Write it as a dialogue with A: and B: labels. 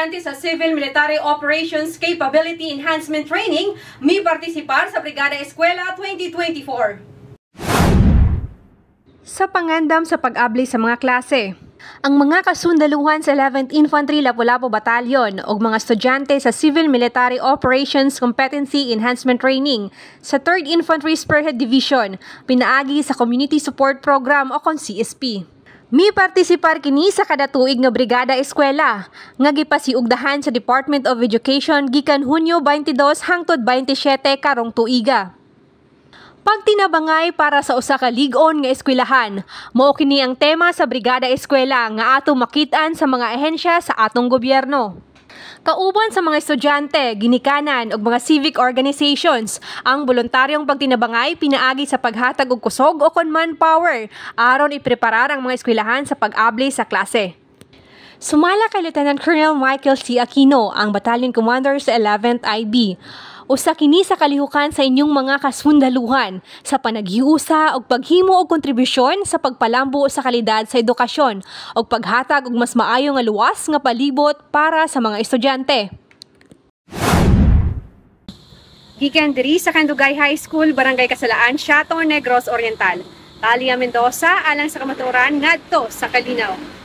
A: estudyante sa Civil Military Operations Capability Enhancement Training may partisipar sa Brigada Eskwela 2024. Sa pangandam sa pag-abli sa mga klase, ang mga kasundaluhan sa 11th Infantry Lapu-Lapu Battalion o mga estudyante sa Civil Military Operations Competency Enhancement Training sa 3rd Infantry Spearhead Division pinaagi sa Community Support Program o CSP. Mi partisipar kini sa kada tuig nga Brigada Eskwela nga gipasiugdahan sa Department of Education gikan Hunyo 22 hangtod 27 karong tuiga. Pagtinabangay para sa usa ka lig-on nga eskwelahan, mao kini ang tema sa Brigada Eskwela nga ato makit-an sa mga ahensya sa atong gobyerno. Kauban sa mga estudyante, ginikanan ug mga civic organizations, ang voluntaryong pagtinabangay pinaagi sa paghatag og kusog o kon manpower aron ipreparar ang mga eskwelahan sa pag-abli sa klase. Sumala kay Lieutenant Colonel Michael C. Aquino, ang Battalion Commander sa 11th IB. Usa kini sa kalihukan sa inyong mga kasundaluhan sa panaghiusa og paghimo og kontribusyon sa pagpalambo sa kalidad sa edukasyon og paghatag og mas maayo nga luwas nga palibot para sa mga estudyante. Gikan diri sa Candugay High School, Barangay Kasalaan, Siato, Negros Oriental. Talia Mendoza alang sa kamaturan ngadto sa Kalinaw.